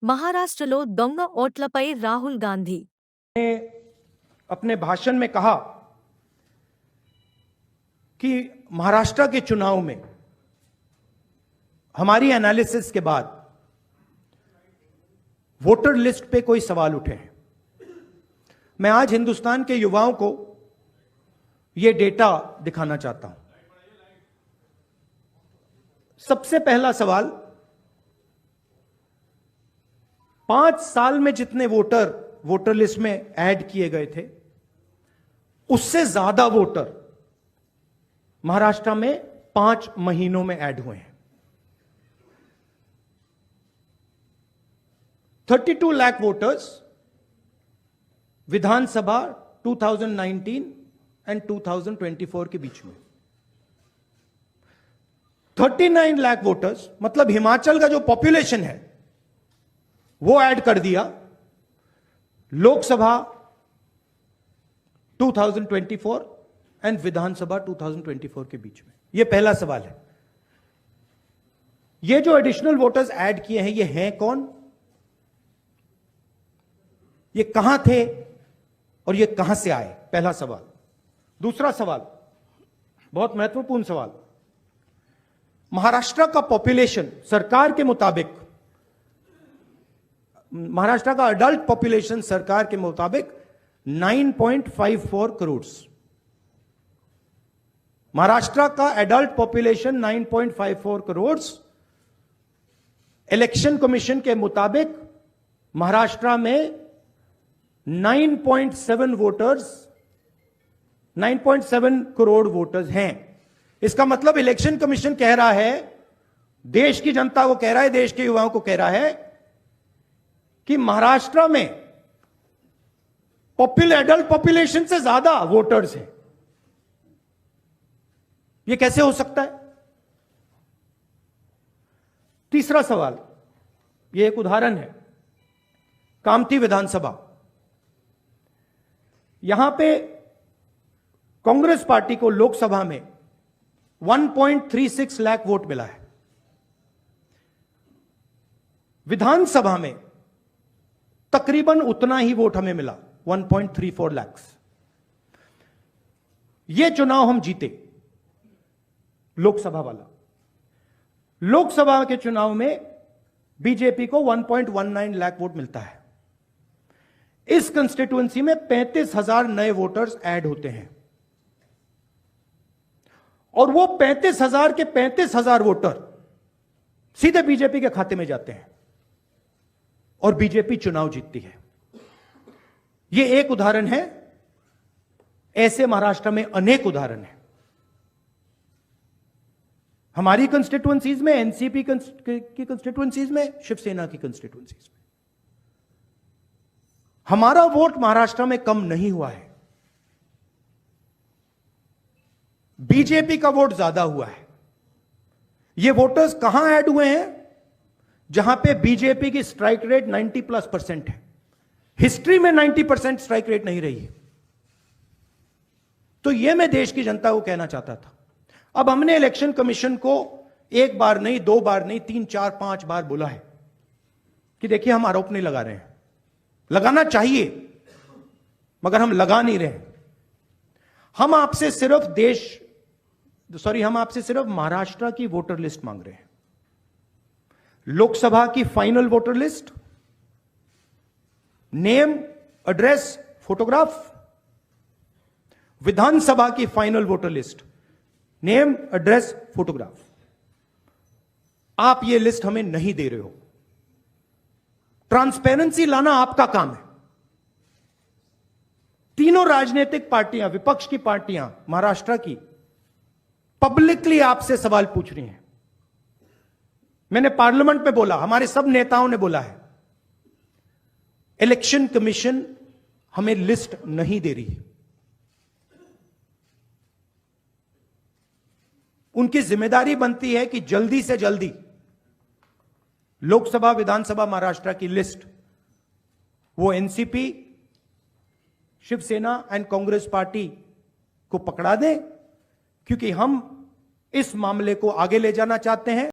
మహారాష్ట్రలో దొంగ ఓట్లపై రాహుల్ గాంధీ ने अपने भाषण में कहा कि महाराष्ट्र के चुनाव में हमारी एनालिसिस के बाद वोटर लिस्ट पे कोई सवाल उठे हैं। मैं आज हिंदुस्तान के युवाओं को यह डेटा दिखाना चाहता हूं। सबसे पहला सवाल, 5 साल में जितने वोटर लिस्ट में ऐड किए गए थे, उससे ज्यादा वोटर महाराष्ट्र में 5 महीनों में ऐड हुए हैं। 32 लाख वोटर्स विधानसभा 2019 एंड 2024 के बीच में। 39 लाख वोटर्स मतलब हिमाचल का जो पॉपुलेशन है वो ऐड कर दिया लोकसभा 2024 एंड विधानसभा 2024 के बीच में। यह पहला सवाल है। ये जो एडिशनल वोटर्स ऐड किए हैं, ये हैं कौन, ये कहां थे और ये कहां से आए? पहला सवाल। दूसरा सवाल, बहुत महत्वपूर्ण सवाल, महाराष्ट्र का पॉपुलेशन सरकार के मुताबिक, महाराष्ट्र का अडल्ट पॉपुलेशन सरकार के मुताबिक 9.54 करोड़। महाराष्ट्र का adult population 9.54 crore. Election commission के मुताबिक महाराष्ट्र में 9.7 करोड़ वोटर्स हैं। इसका मतलब इलेक्शन कमीशन कह रहा है, देश की जनता को कह रहा है, देश के युवाओं को कह रहा है कि महाराष्ट्र में एडल्ट पॉपुलेशन से ज्यादा वोटर्स हैं। यह कैसे हो सकता है? तीसरा सवाल, यह एक उदाहरण है, कामठी विधानसभा। यहां पे कांग्रेस पार्टी को लोकसभा में 1.36 लाख वोट मिला है। विधानसभा में तकरीबन उतना ही वोट हमें मिला, 1.34 लाख। यह चुनाव हम जीते, लोकसभा वाला। लोकसभा के चुनाव में बीजेपी को 1.19 लाख वोट मिलता है। इस कंस्टिट्यूएंसी में 35,000 नए वोटर्स ऐड होते हैं और वो 35,000 के 35,000 वोटर सीधे बीजेपी के खाते में जाते हैं और बीजेपी चुनाव जीतती है। यह एक उदाहरण है, ऐसे महाराष्ट्र में अनेक उदाहरण हैं। हमारी कंस्टिट्यूएंसीज में, एनसीपी की कंस्टिट्यूएंसीज में, शिवसेना की कंस्टिट्यूएंसीज में। हमारा वोट महाराष्ट्र में कम नहीं हुआ है, बीजेपी का वोट ज्यादा हुआ है। ये वोटर्स कहां ऐड हुए हैं? जहां पे बीजेपी की स्ट्राइक रेट 90+% है। हिस्ट्री में 90% स्ट्राइक रेट नहीं रही है। तो यह मैं देश की जनता को कहना चाहता था। अब हमने इलेक्शन कमीशन को 1 बार नहीं, 2 बार नहीं, 3, 4, 5 बार बोला है कि देखिए हम आरोप नहीं लगा रहे हैं, लगाना चाहिए मगर हम लगा नहीं रहे। हम आपसे सिर्फ महाराष्ट्र की वोटर लिस्ट मांग रहे हैं। लोकसभा की final voter list, name, address, photograph. Vidhan Sabha की final voter list, name, address, photograph. आप ये लिस्ट हमें नहीं दे रहे हो। ट्रांसपेरेंसी लाना आपका काम है। तीनों राजनीतिक पार्टियां, विपक्ष की पार्टियां महाराष्ट्र की, पब्लिकली आपसे सवाल पूछ रही हैं। मैंने पार्लियामेंट में बोला, हमारे सब नेताओं ने बोला है, इलेक्शन कमीशन हमें लिस्ट नहीं दे रही है। उनकी जिम्मेदारी बनती है कि जल्दी से जल्दी लोकसभा, विधानसभा महाराष्ट्र की लिस्ट वो NCP, Shiv Sena and Congress party को पकड़ा दें, क्योंकि हम इस मामले को आगे ले जाना चाहते हैं।